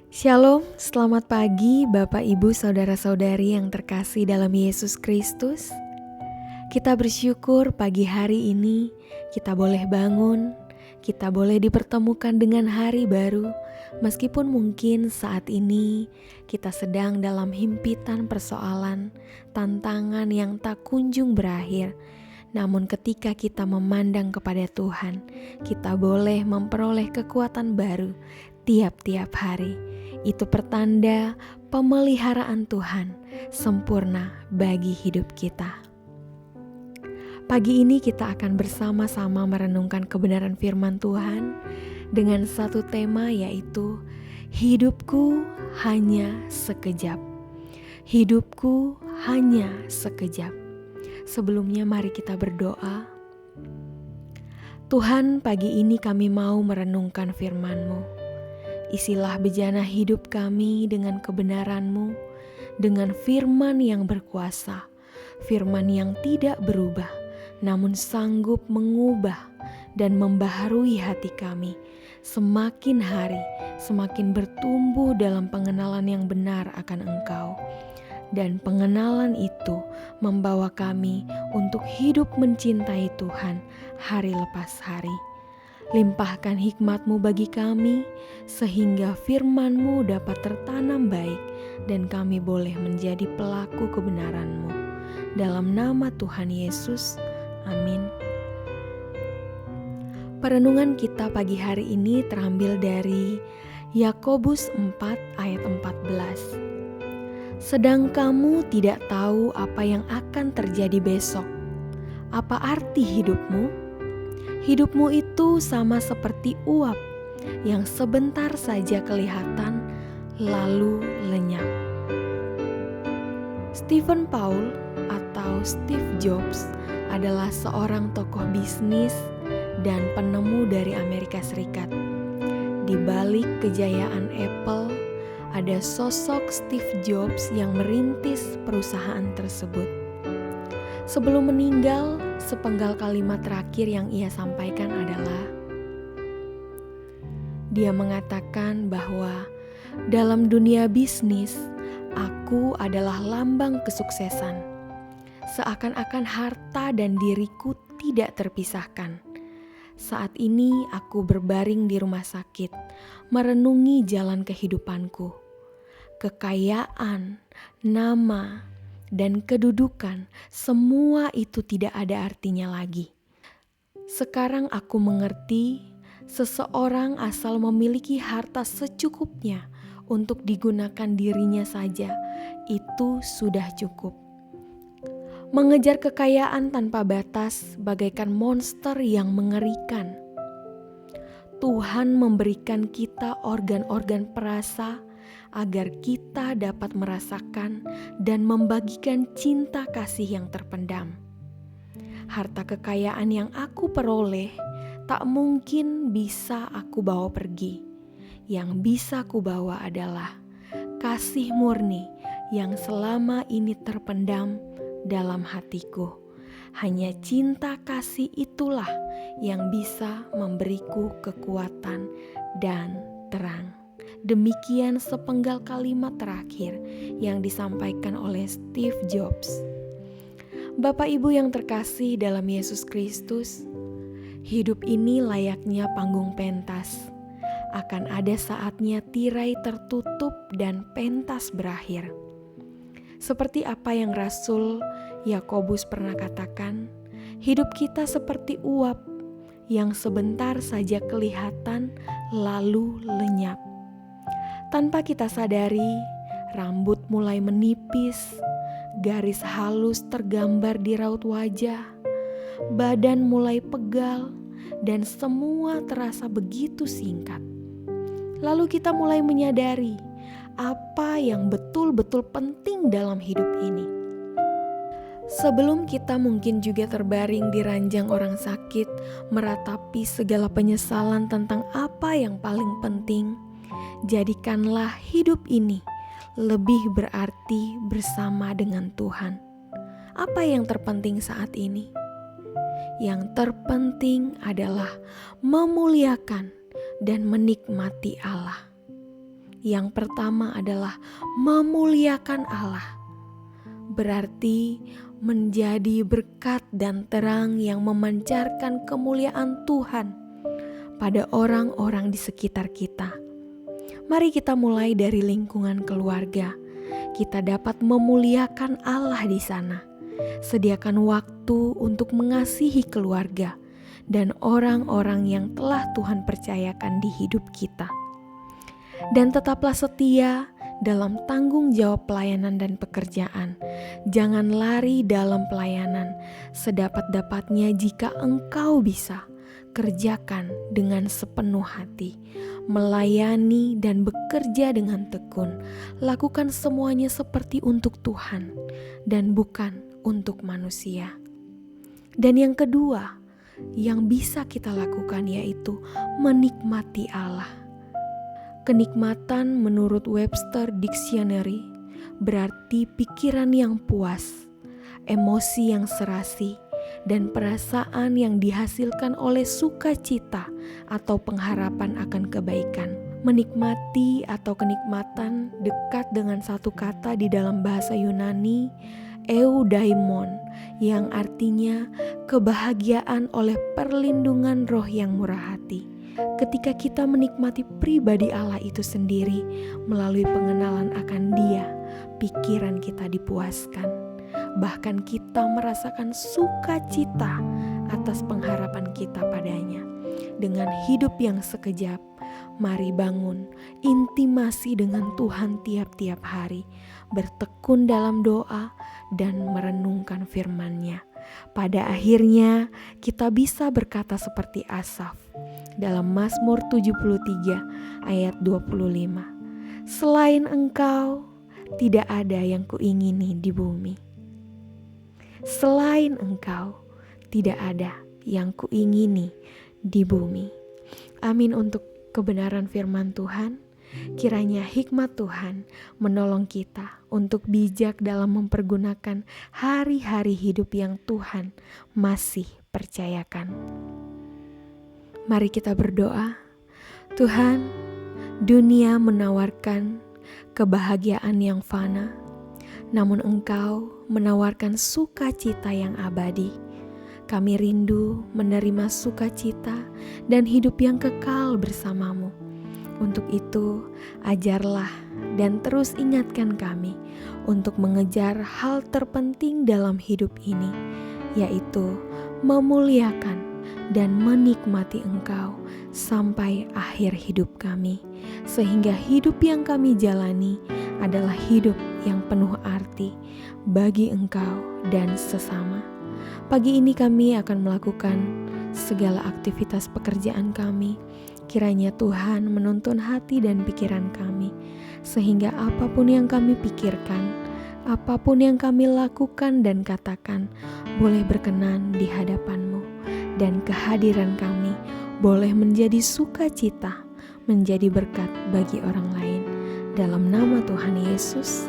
Shalom, selamat pagi Bapak Ibu Saudara-saudari yang terkasih dalam Yesus Kristus. Kita bersyukur pagi hari ini kita boleh bangun, kita boleh dipertemukan dengan hari baru. Meskipun mungkin saat ini kita sedang dalam himpitan persoalan, tantangan yang tak kunjung berakhir. Namun ketika kita memandang kepada Tuhan, kita boleh memperoleh kekuatan baru tiap-tiap hari. Itu pertanda pemeliharaan Tuhan sempurna bagi hidup kita. Pagi ini kita akan bersama-sama merenungkan kebenaran firman Tuhan dengan satu tema, yaitu hidupku hanya sekejap. Hidupku hanya sekejap. Sebelumnya mari kita berdoa. Tuhan, pagi ini kami mau merenungkan firman-Mu. Isilah bejana hidup kami dengan kebenaran-Mu, dengan firman yang berkuasa, firman yang tidak berubah, namun sanggup mengubah dan membaharui hati kami. Semakin hari, semakin bertumbuh dalam pengenalan yang benar akan Engkau. Dan pengenalan itu membawa kami untuk hidup mencintai Tuhan hari lepas hari. Limpahkan hikmat-Mu bagi kami, sehingga firman-Mu dapat tertanam baik dan kami boleh menjadi pelaku kebenaran-Mu. Dalam nama Tuhan Yesus, amin. Perenungan kita pagi hari ini terambil dari Yakobus 4 ayat 14. Sedang kamu tidak tahu apa yang akan terjadi besok. Apa arti hidupmu? Hidupmu itu sama seperti uap yang sebentar saja kelihatan lalu lenyap. Stephen Paul atau Steve Jobs adalah seorang tokoh bisnis dan penemu dari Amerika Serikat. Di balik kejayaan Apple, ada sosok Steve Jobs yang merintis perusahaan tersebut. Sebelum meninggal, sepenggal kalimat terakhir yang ia sampaikan adalah, dia mengatakan bahwa dalam dunia bisnis, aku adalah lambang kesuksesan. Seakan-akan harta dan diriku tidak terpisahkan. Saat ini aku berbaring di rumah sakit, merenungi jalan kehidupanku. Kekayaan, nama, dan kedudukan, semua itu tidak ada artinya lagi. Sekarang aku mengerti, seseorang asal memiliki harta secukupnya untuk digunakan dirinya saja, itu sudah cukup. Mengejar kekayaan tanpa batas bagaikan monster yang mengerikan. Tuhan memberikan kita organ-organ perasa agar kita dapat merasakan dan membagikan cinta kasih yang terpendam. Harta kekayaan yang aku peroleh tak mungkin bisa aku bawa pergi. Yang bisa ku bawa adalah kasih murni yang selama ini terpendam dalam hatiku. Hanya cinta kasih itulah yang bisa memberiku kekuatan dan terang. Demikian sepenggal kalimat terakhir yang disampaikan oleh Steve Jobs. Bapak Ibu yang terkasih dalam Yesus Kristus, hidup ini layaknya panggung pentas. Akan ada saatnya tirai tertutup dan pentas berakhir. Seperti apa yang Rasul Yakobus pernah katakan, hidup kita seperti uap yang sebentar saja kelihatan lalu lenyap. Tanpa kita sadari, rambut mulai menipis, garis halus tergambar di raut wajah, badan mulai pegal, dan semua terasa begitu singkat. Lalu kita mulai menyadari apa yang betul-betul penting dalam hidup ini. Sebelum kita mungkin juga terbaring di ranjang orang sakit, meratapi segala penyesalan tentang apa yang paling penting, jadikanlah hidup ini lebih berarti bersama dengan Tuhan. Apa yang terpenting saat ini? Yang terpenting adalah memuliakan dan menikmati Allah. Yang pertama adalah memuliakan Allah. Berarti menjadi berkat dan terang yang memancarkan kemuliaan Tuhan pada orang-orang di sekitar kita. Mari kita mulai dari lingkungan keluarga. Kita dapat memuliakan Allah di sana. Sediakan waktu untuk mengasihi keluarga dan orang-orang yang telah Tuhan percayakan di hidup kita. Dan tetaplah setia dalam tanggung jawab pelayanan dan pekerjaan. Jangan lari dalam pelayanan. Sedapat-dapatnya jika engkau bisa, kerjakan dengan sepenuh hati. Melayani dan bekerja dengan tekun. Lakukan semuanya seperti untuk Tuhan dan bukan untuk manusia. Dan yang kedua yang bisa kita lakukan yaitu menikmati Allah. Kenikmatan menurut Webster Dictionary berarti pikiran yang puas, emosi yang serasi, dan perasaan yang dihasilkan oleh sukacita atau pengharapan akan kebaikan. Menikmati atau kenikmatan dekat dengan satu kata di dalam bahasa Yunani, eudaimon, yang artinya kebahagiaan oleh perlindungan roh yang murah hati. Ketika kita menikmati pribadi Allah itu sendiri melalui pengenalan akan Dia, pikiran kita dipuaskan. Bahkan kita merasakan sukacita atas pengharapan kita padanya. Dengan hidup yang sekejap, mari bangun intimasi dengan Tuhan tiap-tiap hari, bertekun dalam doa dan merenungkan firman-Nya. Pada akhirnya kita bisa berkata seperti Asaf dalam Mazmur 73 ayat 25. Selain Engkau, tidak ada yang kuingini di bumi. Selain Engkau, tidak ada yang kuingini di bumi. Amin untuk kebenaran firman Tuhan. Kiranya hikmat Tuhan menolong kita untuk bijak dalam mempergunakan hari-hari hidup yang Tuhan masih percayakan. Mari kita berdoa. Tuhan, dunia menawarkan kebahagiaan yang fana, namun Engkau menawarkan sukacita yang abadi. Kami rindu menerima sukacita dan hidup yang kekal bersama-Mu. Untuk itu, ajarlah dan terus ingatkan kami untuk mengejar hal terpenting dalam hidup ini, yaitu memuliakan dan menikmati Engkau sampai akhir hidup kami, sehingga hidup yang kami jalani adalah hidup yang penuh arti bagi Engkau dan sesama. Pagi ini kami akan melakukan segala aktivitas pekerjaan kami. Kiranya Tuhan menuntun hati dan pikiran kami, sehingga apapun yang kami pikirkan, apapun yang kami lakukan dan katakan, boleh berkenan di hadapan-Mu, dan kehadiran kami boleh menjadi sukacita, menjadi berkat bagi orang lain. Dalam nama Tuhan Yesus,